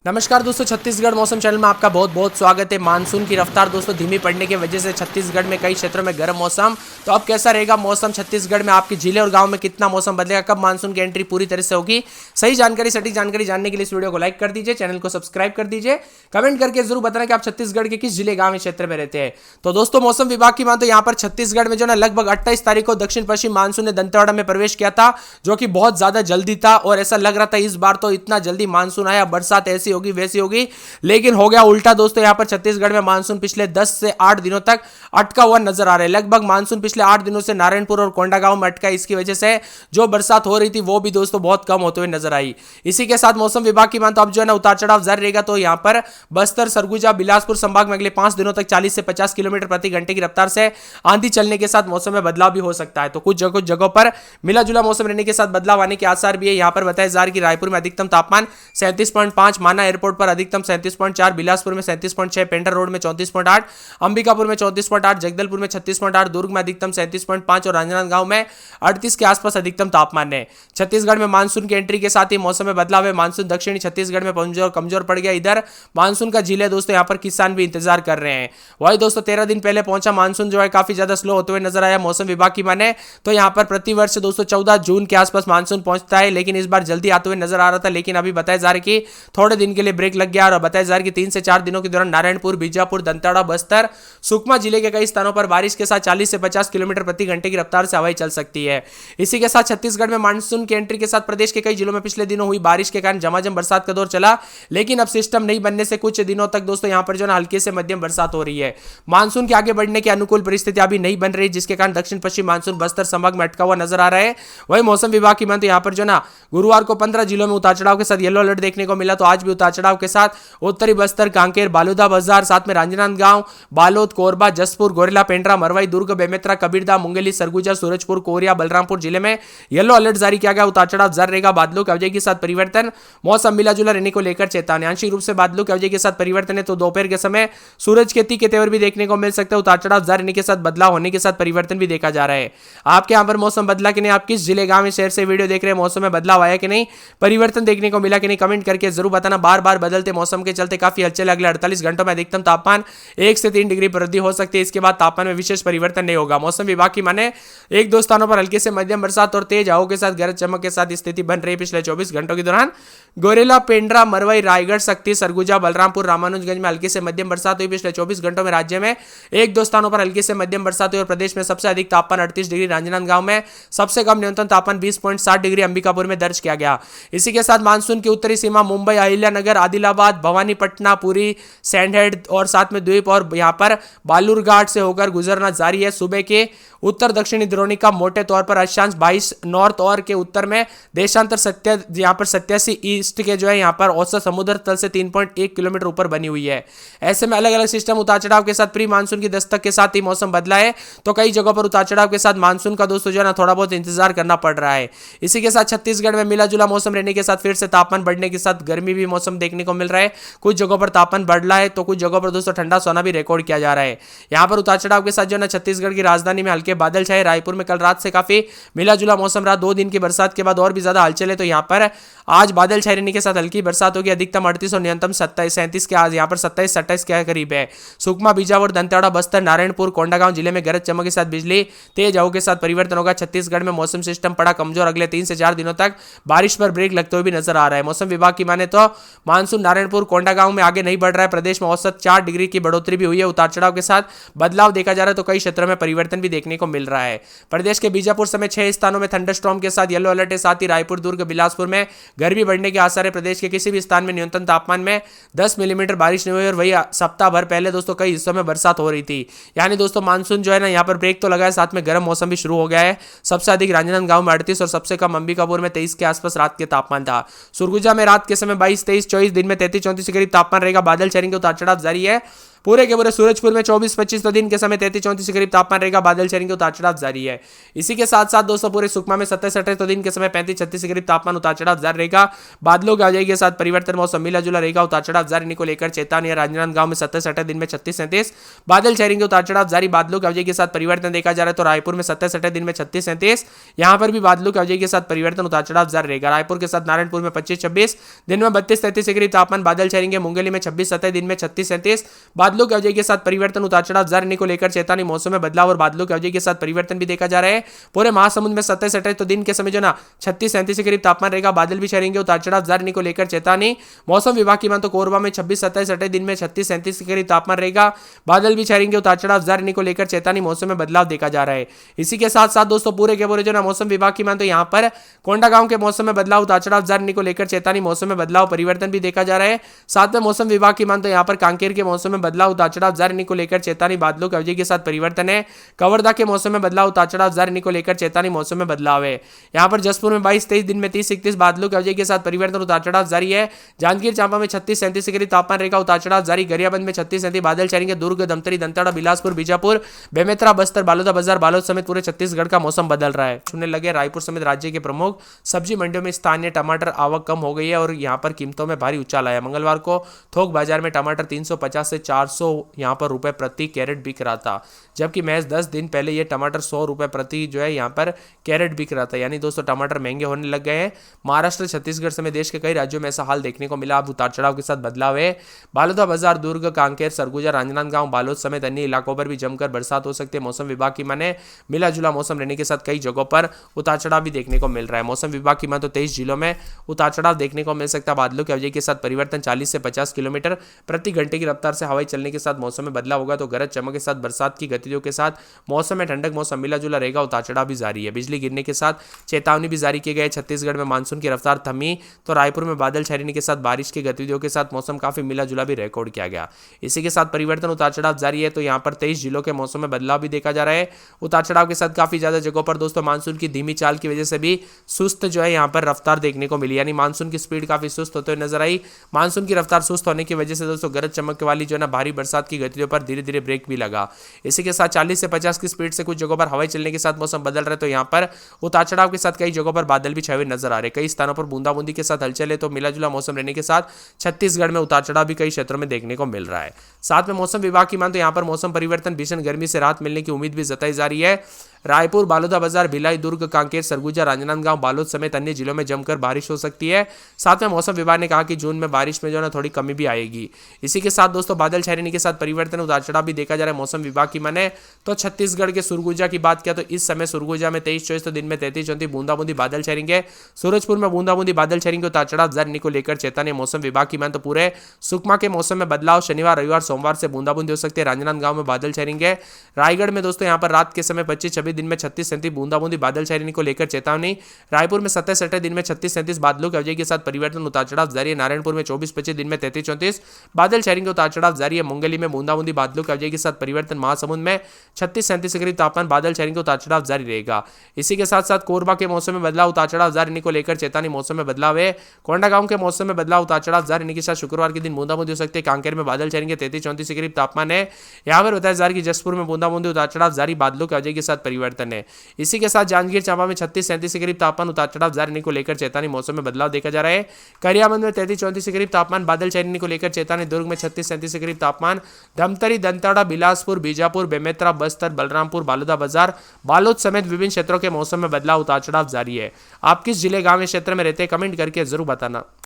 नमस्कार दोस्तों, छत्तीसगढ़ मौसम चैनल में आपका बहुत बहुत स्वागत है। मानसून की रफ्तार दोस्तों धीमी पड़ने की वजह से छत्तीसगढ़ में कई क्षेत्रों में गर्म मौसम। तो अब कैसा रहेगा मौसम छत्तीसगढ़ में, आपके जिले और गांव में कितना मौसम बदलेगा, कब मानसून की एंट्री पूरी तरह से होगी, सही जानकारी सटीक जानकारी जानने के लिए इस वीडियो को लाइक कर दीजिए, चैनल को सब्सक्राइब कर दीजिए, कमेंट करके जरूर बताना कि आप छत्तीसगढ़ के किस जिले गांव क्षेत्र में रहते हैं। तो दोस्तों मौसम विभाग की माने तो यहाँ पर छत्तीसगढ़ में जो ना लगभग 28 तारीख को दक्षिण पश्चिम मानसून ने दंतेवाड़ा में प्रवेश किया था, जो कि बहुत ज्यादा जल्दी था और ऐसा लग रहा था इस बार तो इतना जल्दी मानसून आया, बरसात ऐसी होगी वैसी होगी, लेकिन हो गया उल्टा दोस्तों। यहां पर छत्तीसगढ़ में मानसून पिछले 10 से 8 दिनों तक अटका हुआ नजर आ रहा है। लगभग मानसून पिछले 8 दिनों से नारायणपुर और कोंडागांव में अटका, इसकी वजह से जो बरसात हो रही थी वो भी दोस्तों बहुत कम होते हुए नजर आई। इसी के साथ मौसम विभाग की माने तो अब जो है ना उतार चढ़ाव जारी रहेगा। तो यहां पर बस्तर, सरगुजा, बिलासपुर संभाग में अगले 5 दिनों तक 40 से 50 किलोमीटर प्रति घंटे की रफ्तार से आंधी चलने के साथ मौसम में बदलाव भी हो सकता है। तो कुछ जगहों पर मिला जुला मौसम रहने के साथ बदलाव आने के आसार भी है। यहां पर बताया जा रहा है कि रायपुर में अधिकतम तापमान 37.5, माना एयरपोर्ट पर अधिकतम 37.4, बिलासपुर में 37.6, पेंटर रोड में 34.8, अंबिकापुर में 34.8, जगदलपुर में 36.8, दुर्ग में अधिकतम 37.5 और राजनांदगांव में 38 के आसपास अधिकतम तापमान है। छत्तीसगढ़ में मानसून की एंट्री के साथ ही मौसम में बदलाव है। मानसून दक्षिणी छत्तीसगढ़ में कमजोर पड़ गया। इधर मानसून का जिले दोस्तों यहां पर किसान भी इंतजार कर रहे हैं। वही दोस्तों 13 दिन पहले पहुंचा मानसून जो है काफी ज्यादा स्लो होते हुए नजर आया। मौसम विभाग की माने तो यहां पर प्रतिवर्ष दोस्तों 14 जून के आसपास मानसून पहुंचता है, लेकिन इस बार जल्दी आते हुए नजर आ रहा था। लेकिन अभी बताया जा रहा है कि थोड़े दिन के लिए ब्रेक लग गया और बताया जा रहा है कि 3 से 4 दिनों के दौरान नारायणपुर, बीजापुर, दंतेवाड़ा, बस्तर, सुकमा जिले के कई स्थानों पर बारिश के साथ 40 से 50 किलोमीटर प्रति घंटे की रफ्तार से हवाएं चल सकती है। इसी के साथ छत्तीसगढ़ में मानसून की एंट्री के साथ प्रदेश के कई जिलों में पिछले दिनों हुई बारिश के कारण झमाझम बरसात का दौर चला, लेकिन अब सिस्टम नहीं बनने से कुछ दिनों तक दोस्तों यहां पर जो है हल्की से मध्यम बरसात हो रही है। मानसून के आगे बढ़ने की अनुकूल परिस्थितियां अभी नहीं बन रही, जिसके कारण दक्षिण पश्चिम मानसून बस्तर संभाग में अटका हुआ नजर आ रहा है। वही मौसम विभाग की माने तो यहां पर जो ना गुरुवार को 15 जिलों में उतार चढ़ाव के साथ येलो अलर्ट देखने को मिला। तो आज भी उतार चढ़ाव के साथ उत्तरी बस्तर, कांकेर, बालोदा बाजार, साथ में राजनांदगांव, बालोद, कोरबा, जसपुर, गोरेला, पेंड्रा, मरवाई, दुर्ग, बेमेतरा, कबीरदा, मुंगेली, सरगुजा, सूरजपुर, कोरिया, बलरामपुर जिले में येलो अलर्ट जारी किया गया। उतार चढ़ाव जारी रहेगा। बादलों के अवजय के साथ परिवर्तन, मौसम मिला जुला रहने को लेकर चेतावनी। आंशिक रूप से बादलों के अवजय के साथ परिवर्तन है तो दोपहर के समय सूरज के तीखे तेवर भी देखने को मिल सकते हैं। उतार चढ़ाव जारी रहने के साथ बदलाव होने के साथ परिवर्तन भी देखा जा रहा है। आपके यहाँ पर मौसम बदला कि नहीं, आप किस जिले गांव में शहर से वीडियो देख रहे हैं, मौसम में बदलाव आया कि नहीं, परिवर्तन देखने को मिला कि नहीं, कमेंट करके जरूर बताना। बार बार बदलते मौसम के चलते काफी हलचल, अगले 48 घंटों में अधिकतम तापमान 1 से 3 डिग्री वृद्धि हो सकती है। इसके बाद तापमान में विशेष परिवर्तन नहीं होगा। मौसम विभाग की माने एक दो स्थानों पर हल्के से मध्यम बरसात और तेज हवाओं के साथ गरज चमक के साथ स्थिति बन रही। पिछले 24 घंटों के दौरान गोरेला, पेंड्रा, मरवाई, रायगढ़, सक्ती, सरगुजा, बलरामपुर, रामानुजगंज में हल्की से मध्यम बरसात हुई। पिछले 24 घंटों में राज्य में एक दो स्थानों पर हल्की से मध्यम बरसात हुई और प्रदेश में सबसे अधिक तापमान 38 डिग्री राजनांदगांव में, सबसे कम न्यूनतम तापमान 20.7 डिग्री अंबिकापुर में दर्ज किया गया। इसी के साथ मानसून की उत्तरी सीमा मुंबई, अहिल्यानगर, आदिलाबाद, भवानीपटना, पुरी, सैंडहेड और साथ में द्वीप और यहां पर बालूरघाट से होकर गुजरना जारी है। सुबह के उत्तर दक्षिणी द्रोणिका मोटे तौर पर अक्षांश 22 नॉर्थ और के उत्तर में देशांतर 87 ईस्ट के जो है यहाँ पर औसत समुद्र तल से 3.1 किलोमीटर ऊपर बनी हुई है। ऐसे में अलग अलग सिस्टम उतार चढ़ाव के साथ प्री मानसून की दस्तक के साथ ही मौसम बदला है। तो कई जगहों पर उतार चढ़ाव के साथ मानसून का दोस्तों जो है ना थोड़ा बहुत इंतजार करना पड़ रहा है। इसी के साथ छत्तीसगढ़ में मिला जुला मौसम रहने के साथ फिर से तापमान बढ़ने के साथ गर्मी भी मौसम देखने को मिल रहा है। कुछ जगहों पर तापमान बढ़ रहा है तो कुछ जगहों पर दोस्तों ठंडा सोना भी रिकॉर्ड किया जा रहा है। यहाँ पर उतार चढ़ाव के साथ जो है छत्तीसगढ़ की राजधानी में हल्के बादल छाए। रायपुर में कल रात से काफी मिला जुला मौसम रहा। 2 दिन की बरसात के बाद और भी ज्यादा हलचल है। तो यहाँ पर आज बादल छाए रहने के साथ हल्की बरसात होगी। अधिकतम 38 और न्यूनतम 37 के आज यहाँ पर 27-28 के करीब है। सुकमा, बीजापुर, दंतेवाड़ा, बस्तर, नारायणपुर, कोंडागांव जिले में गरज चमक के साथ बिजली, तेज हवाओं के साथ परिवर्तन होगा। छत्तीसगढ़ में मौसम सिस्टम पड़ा कमजोर। अगले 3 से 4 दिनों तक बारिश पर ब्रेक लगते हुए भी नजर आ रहा है। मौसम विभाग की माने तो मानसून नारायणपुर, कोंडागांव में आगे नहीं बढ़ रहा है। प्रदेश में औसत 4 डिग्री की बढ़ोतरी भी हुई है। उतार चढ़ाव के साथ बदलाव देखा जा रहा है तो कई क्षेत्रों में परिवर्तन भी देखने को मिल रहा है। प्रदेश के बीजापुर समेत 6 स्थानों में थंडरस्टॉर्म के साथ येलो अलर्ट है। साथ ही रायपुर, दुर्ग, बिलासपुर में गर्मी बढ़ने के आसार है। प्रदेश के किसी भी स्थान में न्यूनतम तापमान में 10 मिलीमीटर बारिश नहीं हुई और वही सप्ताह भर पहले दोस्तों कई हिस्सों में बरसात हो रही थी। यानी दोस्तों मानसून जो है ना यहाँ पर ब्रेक तो लगा है, साथ में गर्म मौसम भी शुरू हो गया है। सबसे अधिक राजनांदगांव में 38 और सबसे कम अंबिकापुर में 23 के आसपास रात के तापमान था। सुरगुजा में रात के समय 22, 23, 24, दिन में 33, 34 के करीब तापमान रहेगा। बादल चढ़ेंगे, उतार चढ़ाव जारी है। पूरे के पूरे सूरजपुर में 24-25 तो दिन के समय 33-34 के करीब तापमान रहेगा, बादल छाएंगे, उतार चढ़ाव जारी है। इसी के साथ साथ दोस्तों पूरे सुकमा में 27-28 तो दिन के समय 35-36 के करीब तापमान, उतार चढ़ाव जारी रहेगा, बादलों की आवाजाही के साथ परिवर्तन, मौसम मिला जुला रहेगा, उतार चढ़ाव जारी को लेकर चेतावनी है। राजनांदगांव में 27-28 दिन में 36-37 बादल छाएंगे, उतार चढ़ाव जारी, बादलों की आवाजाही के साथ परिवर्तन देखा जा रहा है। तो रायपुर में 27-28 दिन में 36-37 यहां पर भी बादलों की आवाजाही के साथ परिवर्तन, उतार चढ़ाव जारी रहेगा। रायपुर के साथ नारायणपुर में 25-26 दिन में 32-33 के करीब तापमान, बादल छाएंगे, मुंगेली में 26-27 दिन में 36-37 बादलों की आवाजाही के साथ परिवर्तन, उतार चढ़ाव जारी को लेकर चेतावनी, मौसम में बदलाव और बादलों की आवाजाही के साथ परिवर्तन भी देखा जा रहा है। पूरे महासमुंद में 27-28 तो दिन के समय जो ना 36-37 के करीब तापमान रहेगा, बादल भी छाएंगे, उतार चढ़ाव जारी को लेकर चेतावनी, मौसम विभाग की मान तो कोरबा में 26-27 दिन में 36-37 के करीब तापमान रहेगा, बादल भी छाएंगे, उतार चढ़ाव जारी को लेकर चेतावनी, मौसम में बदलाव देखा जा रहा है। इसी के साथ साथ दोस्तों पूरे के पूरे जो ना मौसम विभाग की मान तो यहाँ पर कोंडागांव के मौसम में बदलाव, उतार चढ़ाव जारी को लेकर चेतावनी, मौसम में बदलाव परिवर्तन भी देखा जा रहा है। साथ में मौसम विभाग की मान तो यहाँ पर कांकेर के मौसम में बदलाव, उतार चढ़ाव जारी को लेकर चेतावनी, बादलों की आवाजाही के साथ परिवर्तन है। कवर्धा के मौसम में बदलाव, उतार चढ़ाव जारी को लेकर चेतावनी, मौसम में बदलाव है। यहाँ पर जसपुर में 22-23 दिन में 30-31 बादलों की आवाजाही के साथ परिवर्तन, उतार चढ़ाव जारी है। जांजगीर चांपा में 36-37 के करीब तापमान रहेगा, उतार चढ़ाव जारी। गरियाबंद में 36-37 बादल छाएंगे, दुर्ग, धमतरी, दंतेवाड़ा, बिलासपुर, बीजापुर, बेमेतरा, बस्तर, बालोदा बाजार, बालोद समेत पूरे छत्तीसगढ़ का मौसम बदल रहा है। छूने लगे रायपुर समेत राज्य के प्रमुख सब्जी मंडियों में स्थानीय टमाटर आवक कम हो गई है और यहाँ पर कीमतों में भारी उछाल आया। मंगलवार को थोक बाजार में टमाटर 350 से 400 यहाँ पर रुपए प्रति कैरेट बिक रहा था, जबकि महज 10 दिन पहले ये टमाटर 100 रुपए प्रति जो है यहाँ पर कैरेट बिक रहा था। यानी दोस्तों टमाटर महंगे होने लग गए हैं। महाराष्ट्र, छत्तीसगढ़ समेत देश के कई राज्यों में ऐसा हाल देखने को मिला। अब उतार चढ़ाव के साथ बदलाव है। बालोदा बाजार, दुर्ग, कांकेर, सरगुजा, राजनांदगांव, बालोद समेत अन्य इलाकों पर भी जमकर बरसात हो सकती है। मौसम विभाग की माने मिला जुला मौसम रहने के साथ कई जगहों पर उतार चढ़ाव भी देखने को मिल रहा है। मौसम विभाग की मान तो 23 जिलों में उतार चढ़ाव देखने को मिल सकता है। बादलों की आवाजाही के साथ परिवर्तन, 40 से 50 किलोमीटर प्रति घंटे की रफ्तार से हवाई चलने के साथ मौसम में बदलाव होगा। तो गरज चमक के साथ बरसात की गतिविधियों के साथ मौसम में ठंडक, मौसम मिला जुला रहेगा, उतार चढ़ाव भी जारी है। बिजली गिरने के साथ चेतावनी भी जारी की गई है। छत्तीसगढ़ में मानसून की रफ्तार थमी तो रायपुर में बादल छाने के साथ बारिश की गतिविधियों के साथ मौसम काफी मिला जुला भी रिकॉर्ड किया गया। इसी के साथ परिवर्तन, उतार चढ़ाव जारी है। तो यहाँ पर 23 जिलों के मौसम में बदलाव भी देखा जा रहा है। उतार चढ़ाव के साथ काफी ज्यादा जगहों पर दोस्तों मानसून की धीमी चाल की वजह से भी सुस्त जो है यहाँ पर रफ्तार देखने को मिली, यानी मानसून की स्पीड काफी सुस्त होते हुए नजर आई। मानसून की रफ्तार सुस्त होने की वजह से दोस्तों गरज चमक वाली जो है ना भारी बरसात की गतिविधियों पर धीरे धीरे ब्रेक भी लगा। इसी के साथ 40 से 50 की स्पीड से कुछ जगहों पर हवाई चलने के साथ मौसम बदल रहा है। तो यहाँ पर उतार चढ़ाव के साथ कई जगहों पर बादल भी छाए हुए नजर आ रहे हैं। कई स्थानों पर बूंदाबूंदी के साथ हलचल है। तो मिला जुला मौसम रहने के साथ छत्तीसगढ़ में उतार चढ़ाव भी कई क्षेत्रों में देखने को मिल रहा है। साथ में मौसम विभाग की मान तो यहाँ पर मौसम परिवर्तन, भीषण गर्मी से राहत मिलने की उम्मीद भी जताई जा रही है। रायपुर, बालोदा बाजार, भिलाई, दुर्ग, कांकेर, सरगुजा, राजनांदगांव, बालोद समेत अन्य जिलों में जमकर बारिश हो सकती है। साथ में मौसम विभाग ने कहा कि जून में बारिश में जो है ना थोड़ी कमी भी आएगी। इसी के साथ दोस्तों बादल छाने के साथ परिवर्तन, उतार चढ़ाव भी देखा जा रहा है। मौसम विभाग की माने तो छत्तीसगढ़ के सुरगुजा की बात किया तो इस समय सुरगुजा में 23-24 तो दिन में 33-34 बूंदाबूंदी बादल छाएंगे। सूरजपुर में बूंदाबूंदी बादल छाएंगे, उतार चढ़ाव जारी को लेकर चेतावनी। मौसम विभाग की मान तो पूरे सुकमा के मौसम में बदलाव, शनिवार, रविवार, सोमवार से बूंदाबूंदी हो सकती है। राजनांदगांव में बादल छाएंगे। रायगढ़ में दोस्तों यहाँ पर रात के समय 25-26 दिन में 36-37 बूंदाबूंदी बादल छाने को लेकर चेतावनी। रायपुर में 27-28 दिन में 36-37 बादलों की आवाजाही के साथ परिवर्तन, उतार चढ़ाव जारी है। नारायणपुर में 24-25 दिन में 33-34 बादल छाएंगे, उतार चढ़ाव जारी है। मुंगेली में बूंदाबूंदी बादलों की आवाजाही के साथ परिवर्तन। महासमुंद में 36-37 के करीब तापमान, बादल छाएंगे, उतार चढ़ाव जारी रहेगा। इसी के साथ साथ कोरबा के मौसम में बदलाव, उतार चढ़ाव जारी को लेकर चेतावनी। मौसम में बदलाव है। कोंडागांव के मौसम में बदलाव, उतार चढ़ाव जारी के साथ शुक्रवार के दिन बूंदाबूंदी हो सकती है। कांकेर में बादल छाएंगे, 33-34 के करीब तापमान है। यहाँ पर बताया जा रहा है कि जसपुर में बूंदाबूंदी, उतार चढ़ाव जारी, बादलों की आवाजाही के साथ परिवर्तन है। इसी के साथ जांजगीर चांपा में 36-37 के करीब तापमान, उतार चढ़ाव जारी को लेकर चेतावनी। मौसम में बदलाव देखा जा रहा है। गरियाबंद में 33-34 के करीब तापमान, बादल छाने को लेकर चेतावनी। दुर्ग में 36-37 के करीब तापमान। धमतरी, दंतेवाड़ा, बिलासपुर, बीजापुर, बेमेतरा, बस्तर, बलरामपुर, बालोदा बाजार, बालोद समेत विभिन्न क्षेत्रों के मौसम में बदलाव, उतार चढ़ाव जारी है। आप किस जिले, गांव या क्षेत्र में रहते हैं, कमेंट करके जरूर बताना।